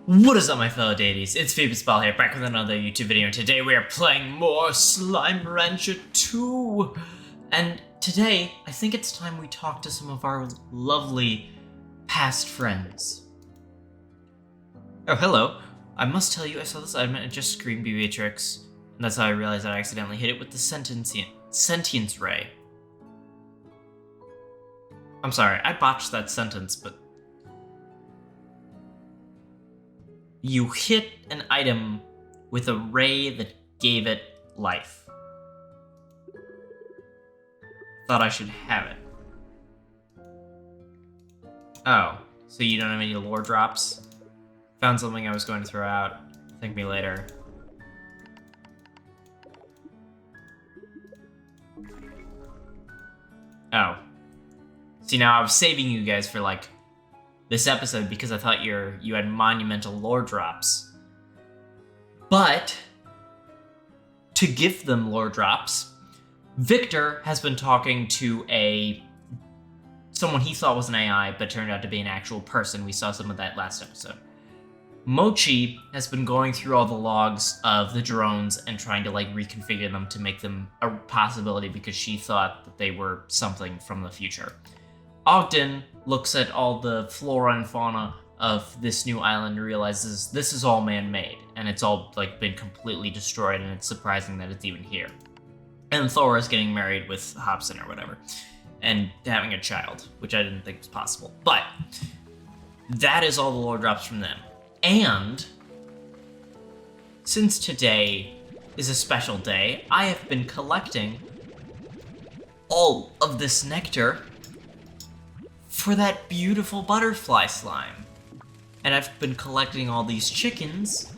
What is up, my fellow deities? It's PrizeRebel here, back with another YouTube video, and today we are playing more Slime Rancher 2! And today, I think it's time we talk to some of our lovely past friends. Oh, hello. I must tell you, I saw this item and it just screamed Beatrix, and that's how I realized I accidentally hit it with the sentience ray. I'm sorry, I botched that sentence, but you hit an item with a ray that gave it life. Thought I should have it. Oh, so you don't have any lore drops? Found something I was going to throw out. Thank me later. Oh. See, now I was saving you guys for, like, this episode because I thought you had monumental lore drops. But to give them lore drops, Victor has been talking to someone he thought was an AI, but turned out to be an actual person. We saw some of that last episode. Mochi has been going through all the logs of the drones and trying to like reconfigure them to make them a possibility because she thought that they were something from the future. Ogden looks at all the flora and fauna of this new island and realizes this is all man-made, and it's all like been completely destroyed, and it's surprising that it's even here. And Thor is getting married with Hobson or whatever, and having a child, which I didn't think was possible. But that is all the lore drops from them. And since today is a special day, I have been collecting all of this nectar for that beautiful butterfly slime. And I've been collecting all these chickens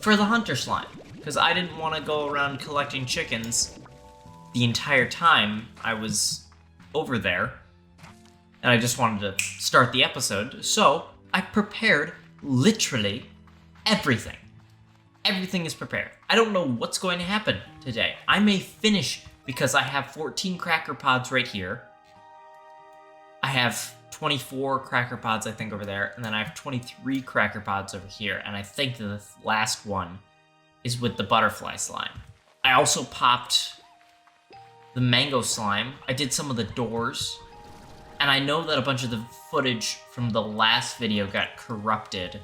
for the hunter slime, because I didn't want to go around collecting chickens the entire time I was over there, and I just wanted to start the episode, so I prepared literally everything. Everything is prepared. I don't know what's going to happen today. I may finish because I have 14 cracker pods right here. I have 24 cracker pods, I think, over there, and then I have 23 cracker pods over here, and I think the last one is with the butterfly slime. I also popped the mango slime. I did some of the doors, and I know that a bunch of the footage from the last video got corrupted,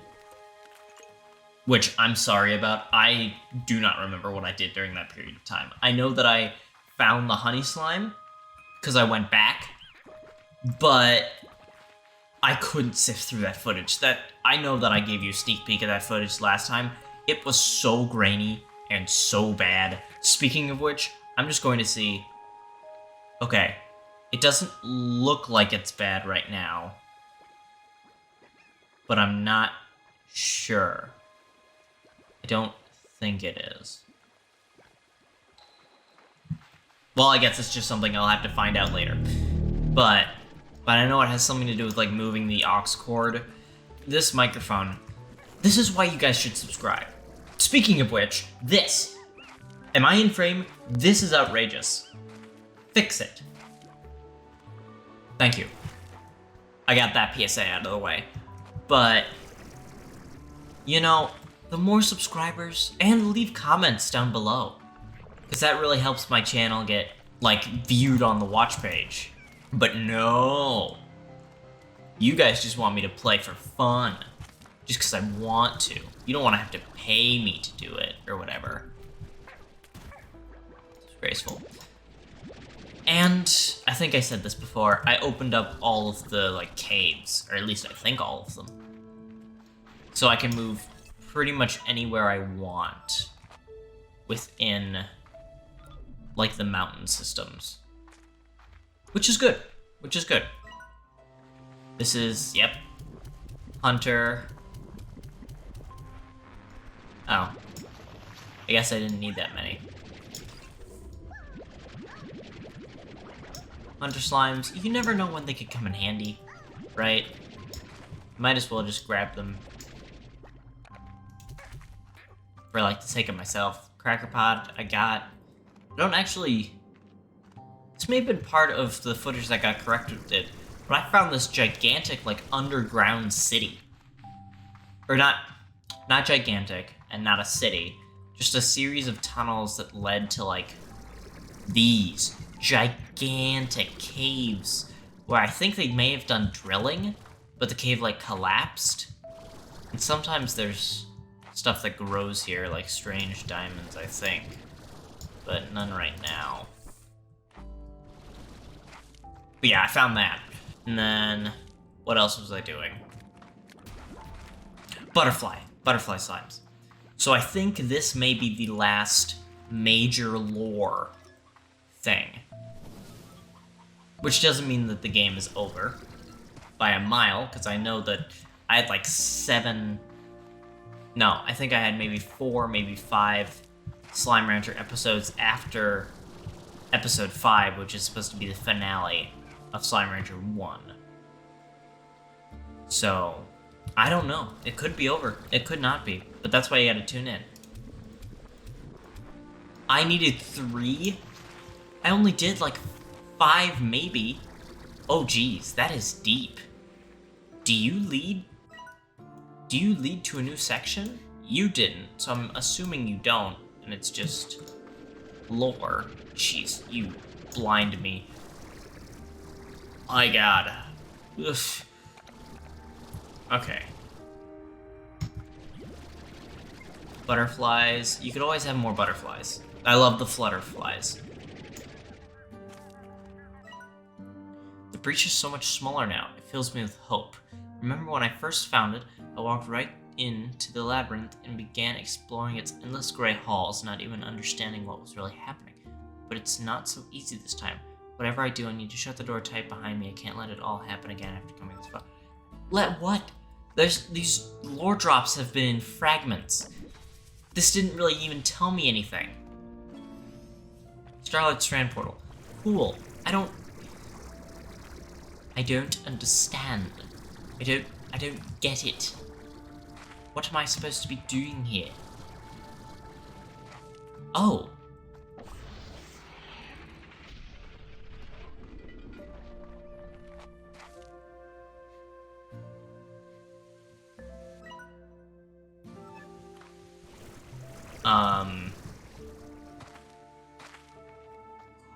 which I'm sorry about. I do not remember what I did during that period of time. I know that I found the honey slime, because I went back, but I couldn't sift through that footage. I know that I gave you a sneak peek of that footage last time. It was so grainy and so bad. Speaking of which, I'm just going to see. Okay, it doesn't look like it's bad right now, but I'm not sure. I don't think it is. Well, I guess it's just something I'll have to find out later. But I know it has something to do with, like, moving the aux cord. This microphone, this is why you guys should subscribe. Speaking of which, this. Am I in frame? This is outrageous. Fix it. Thank you. I got that PSA out of the way. But, you know, the more subscribers, and leave comments down below, because that really helps my channel get, like, viewed on the watch page. But no, you guys just want me to play for fun, just because I want to. You don't want to have to pay me to do it, or whatever. Disgraceful. And, I think I said this before, I opened up all of the, like, caves, or at least I think all of them. So I can move pretty much anywhere I want within, like, the mountain systems. Which is good. Which is good. This is, yep. Hunter. Oh. I guess I didn't need that many. Hunter slimes. You never know when they could come in handy, right? Might as well just grab them. For, like, the sake of myself. Cracker pod, I got. I don't actually. This may have been part of the footage that got corrected, but I found this gigantic, like, underground city or not gigantic, and not a city, just a series of tunnels that led to, like, these gigantic caves, where I think they may have done drilling, but the cave, like, collapsed. And sometimes there's stuff that grows here, like strange diamonds, I think. But none right now. But yeah, I found that. And then, what else was I doing? Butterfly slimes. So I think this may be the last major lore thing. Which doesn't mean that the game is over by a mile, because I know that I had like 7... No, I think I had maybe 4, maybe 5 Slime Rancher episodes after episode 5, which is supposed to be the finale of Slime Rancher 1. So, I don't know. It could be over. It could not be. But that's why you gotta tune in. I needed 3. I only did like 5, maybe. Oh, geez. That is deep. Do you lead to a new section? You didn't, so I'm assuming you don't, and it's just lore. Jeez, you blind me. My god. Ugh. Okay. Butterflies. You could always have more butterflies. I love the flutterflies. The breach is so much smaller now. It fills me with hope. Remember when I first found it, I walked right into the labyrinth and began exploring its endless gray halls, not even understanding what was really happening. But it's not so easy this time. Whatever I do, I need to shut the door tight behind me. I can't let it all happen again after coming this far. Let what? These lore drops have been in fragments. This didn't really even tell me anything. Starlight Strand Portal. Cool. I don't understand. I don't get it. What am I supposed to be doing here? Oh.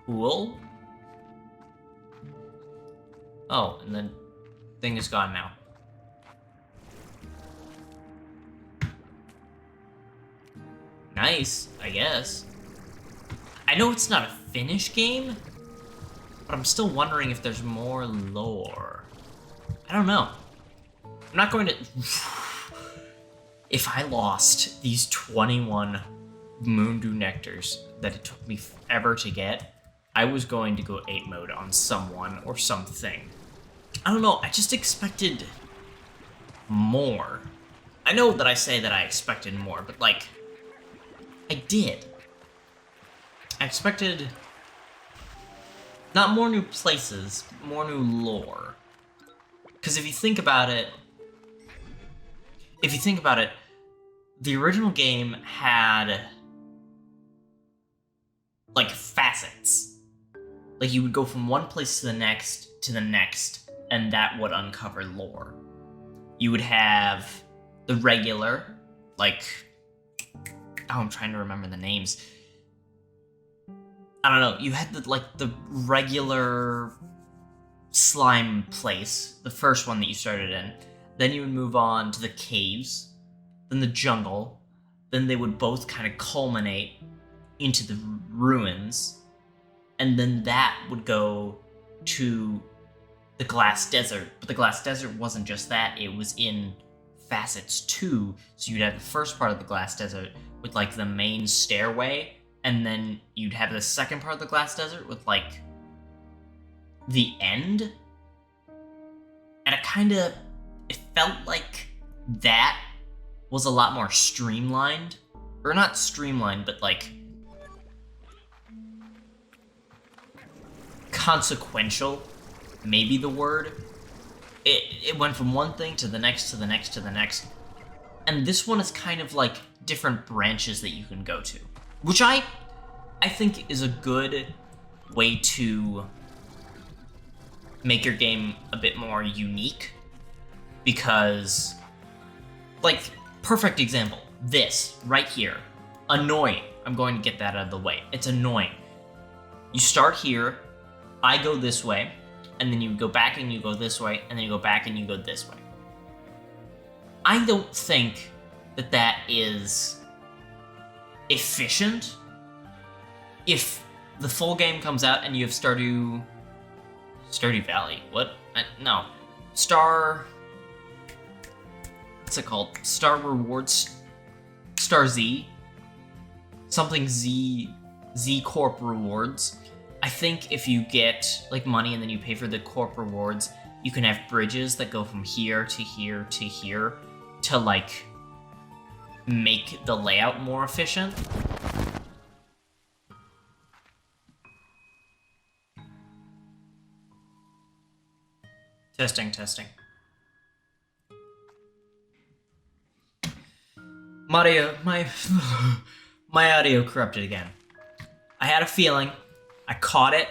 Cool. Oh, and the thing is gone now. Nice, I guess. I know it's not a finished game, but I'm still wondering if there's more lore. I don't know. I'm not going to... If I lost these 21 Moondew Nectars that it took me forever to get, I was going to go 8 mode on someone or something. I don't know, I just expected more. I know that I say that I expected more, but like, I did. I expected not more new places, more new lore. Because if you think about it, the original game had like facets. Like you would go from one place to the next, and that would uncover lore. You would have the regular, like, oh, I'm trying to remember the names. I don't know, you had the regular slime place, the first one that you started in. Then you would move on to the caves, then the jungle, then they would both kind of culminate into the ruins, and then that would go to the Glass Desert. But the Glass Desert wasn't just that, it was in facets too. So you'd have the first part of the Glass Desert with like the main stairway, and then you'd have the second part of the Glass Desert with like the end. And it felt like that was a lot more streamlined. Or not streamlined, but like consequential, maybe the word. It went from one thing to the next, to the next, to the next. And this one is kind of like different branches that you can go to. Which I think is a good way to make your game a bit more unique. Because Like, perfect example. This, right here. Annoying. I'm going to get that out of the way. It's annoying. You start here, I go this way, and then you go back and you go this way, and then you go back and you go this way. I don't think that that is efficient. If the full game comes out and you have Stardew Valley, what? No. What's it called? Star Rewards, Star Z, something Z Corp rewards. I think if you get like money and then you pay for the Corp rewards, you can have bridges that go from here to here to here to like make the layout more efficient. Testing. My audio corrupted again. I had a feeling. I caught it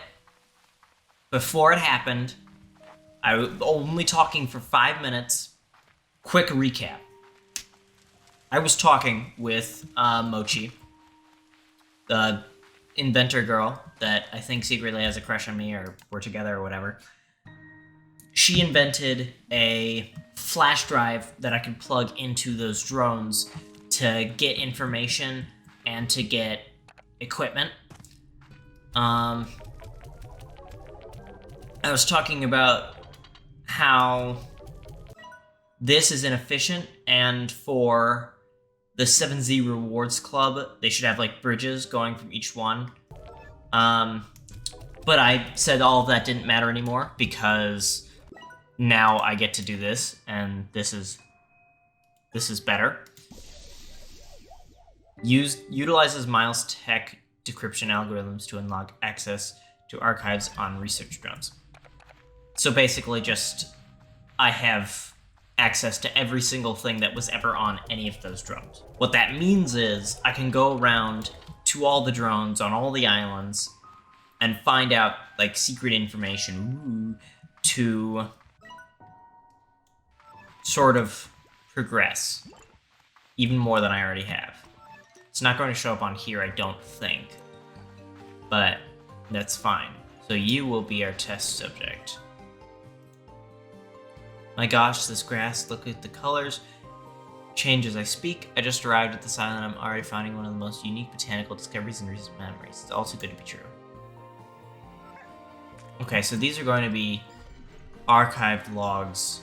before it happened. I was only talking for 5 minutes. Quick recap. I was talking with Mochi, the inventor girl that I think secretly has a crush on me, or we're together or whatever. She invented a flash drive that I could plug into those drones to get information and to get equipment. I was talking about how this is inefficient, and for the 7Z Rewards Club, they should have like bridges going from each one. But I said all of that didn't matter anymore because now I get to do this, and this is better. Utilizes Miles Tech decryption algorithms to unlock access to archives on research drones. So basically just, I have access to every single thing that was ever on any of those drones. What that means is, I can go around to all the drones on all the islands and find out, like, secret information to sort of progress, even more than I already have. It's not going to show up on here, I don't think, but that's fine. So you will be our test subject. My gosh, this grass, look at the colors. Change as I speak. I just arrived at this island. I'm already finding one of the most unique botanical discoveries in recent memories. It's all too good to be true. Okay, so these are going to be archived logs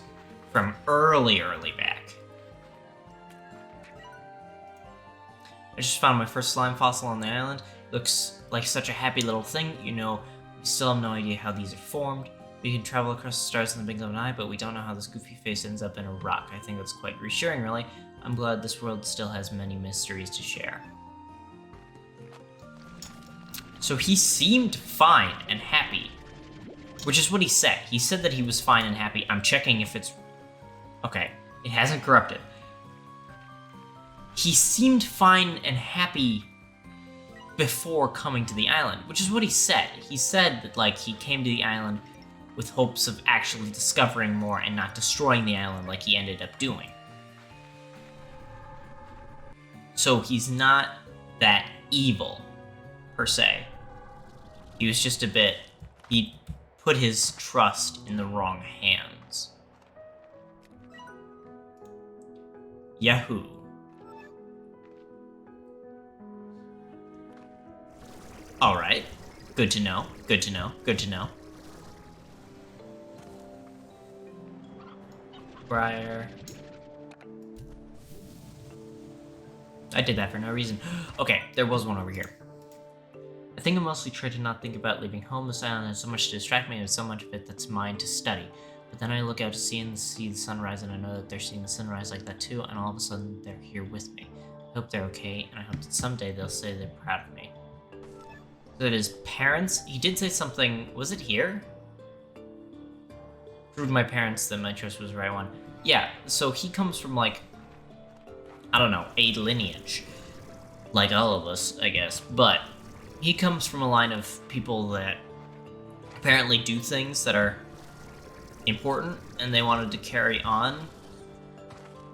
from early back. I just found my first slime fossil on the island. Looks like such a happy little thing. You know, we still have no idea how these are formed. We can travel across the stars in the blink of an eye, but we don't know how this goofy face ends up in a rock. I think that's quite reassuring, really. I'm glad this world still has many mysteries to share. So he seemed fine and happy, which is what he said. He said that he was fine and happy. I'm checking if it's... Okay, it hasn't corrupted. He seemed fine and happy before coming to the island, which is what he said. He said that, like, he came to the island with hopes of actually discovering more and not destroying the island like he ended up doing. So he's not that evil, per se. He was just a bit... He put his trust in the wrong hands. Yahoo. Alright. Good to know. Good to know. Good to know. Briar. I did that for no reason. Okay, there was one over here. I think I mostly try to not think about leaving home. This island has so much to distract me, and so much of it that's mine to study. But then I look out to sea and see the sunrise, and I know that they're seeing the sunrise like that too, and all of a sudden they're here with me. I hope they're okay, and I hope that someday they'll say they're proud of me. So that his parents, he did say something, was it here? Proved my parents that my choice was the right one. Yeah, so he comes from, like, I don't know, a lineage. Like all of us, I guess. But he comes from a line of people that apparently do things that are important, and they wanted to carry on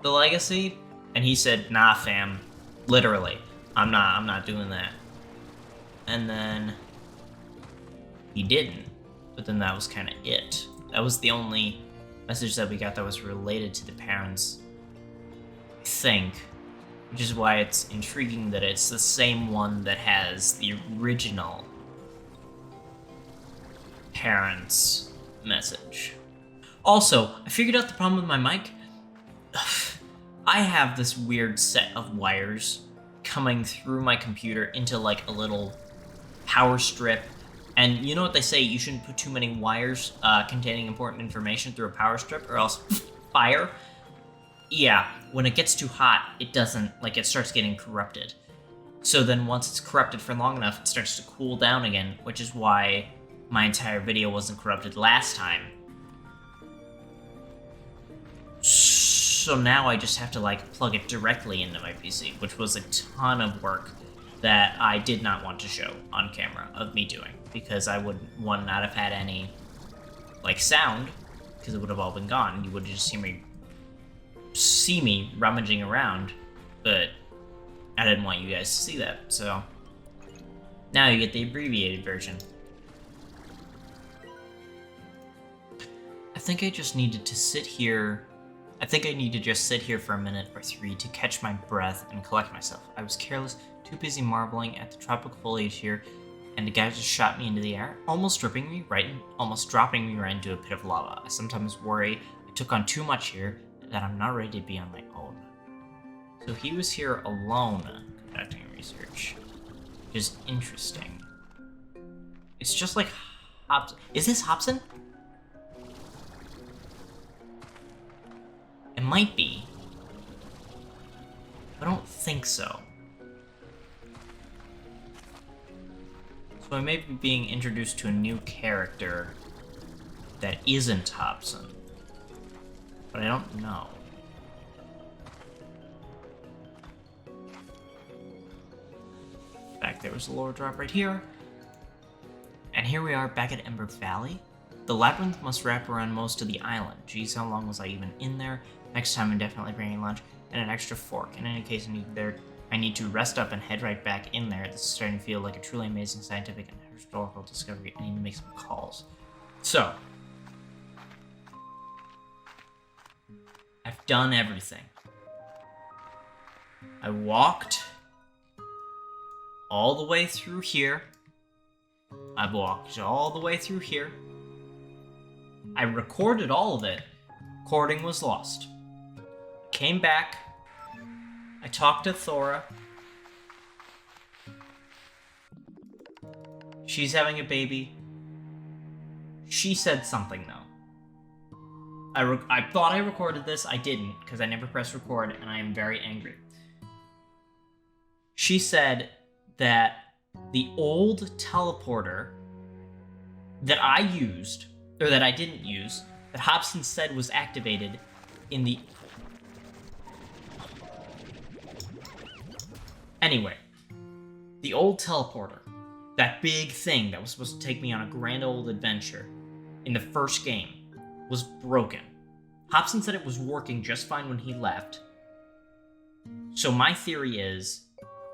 the legacy, and he said, "Nah, fam, literally, I'm not doing that." And then he didn't. But then that was kind of it. That was the only message that we got that was related to the parents, I think. Which is why it's intriguing that it's the same one that has the original parents' message. Also, I figured out the problem with my mic. I have this weird set of wires coming through my computer into like a little power strip. And you know what they say, you shouldn't put too many wires containing important information through a power strip or else fire. Yeah, when it gets too hot, it doesn't, like, it starts getting corrupted. So then once it's corrupted for long enough, it starts to cool down again, which is why my entire video wasn't corrupted last time. So now I just have to, like, plug it directly into my PC, which was a ton of work that I did not want to show on camera of me doing, because I would, one, not have had any, like, sound, because it would have all been gone. You would just see me rummaging around, but I didn't want you guys to see that, so now you get the abbreviated version. I think I just needed to sit here. I think I need to just sit here for a minute or three to catch my breath and collect myself. I was careless, too busy marveling at the tropical foliage here, and the guy just shot me into the air, almost dropping me right into a pit of lava. I sometimes worry I took on too much here, that I'm not ready to be on my own. So he was here alone conducting research, which is interesting. It's just like Hobson. Is this Hobson? It might be. I don't think so. So I may be being introduced to a new character that isn't Hobson. But I don't know. In fact, there was a lower drop right here. And here we are back at Ember Valley. The labyrinth must wrap around most of the island. Geez, how long was I even in there? Next time I'm definitely bringing lunch and an extra fork. In any case, I need to rest up and head right back in there. This is starting to feel like a truly amazing scientific and historical discovery. I need to make some calls. So, I've done everything. I walked all the way through here. I've walked all the way through here. I recorded all of it. Recording was lost. Came back. I talked to Thora. She's having a baby. She said something, though. I thought I recorded this. I didn't, because I never pressed record, and I am very angry. She said that the old teleporter that I used, or that I didn't use, that Hobson said was activated in the... Anyway, the old teleporter, that big thing that was supposed to take me on a grand old adventure in the first game, was broken. Hobson said it was working just fine when he left. So my theory is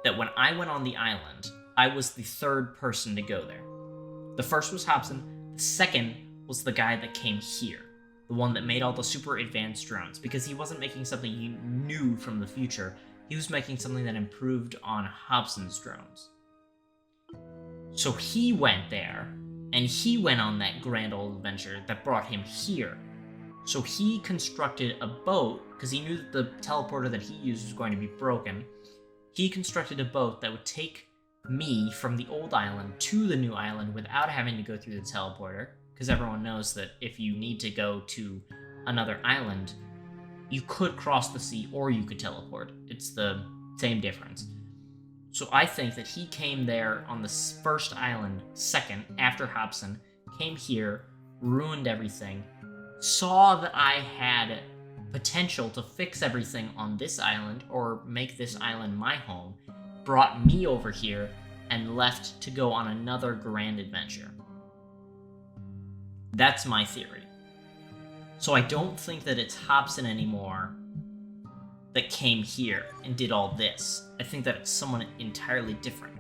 that when I went on the island, I was the third person to go there. The first was Hobson. The second was the guy that came here. The one that made all the super advanced drones. Because he wasn't making something new from the future. He was making something that improved on Hobson's drones. So he went there, and he went on that grand old adventure that brought him here. So he constructed a boat, because he knew that the teleporter that he used was going to be broken. He constructed a boat that would take me from the old island to the new island without having to go through the teleporter, because everyone knows that if you need to go to another island, you could cross the sea or you could teleport. It's the same difference. So I think that he came there on the first island, second, after Hobson, came here, ruined everything, saw that I had potential to fix everything on this island or make this island my home, brought me over here, and left to go on another grand adventure. That's my theory. So I don't think that it's Hobson anymore. that came here and did all this. I think that it's someone entirely different.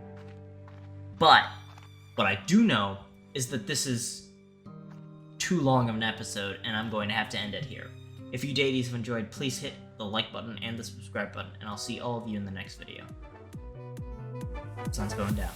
But what I do know is that this is too long of an episode, and I'm going to have to end it here. If you deities have enjoyed, please hit the like button and the subscribe button, and I'll see all of you in the next video. Sun's going down.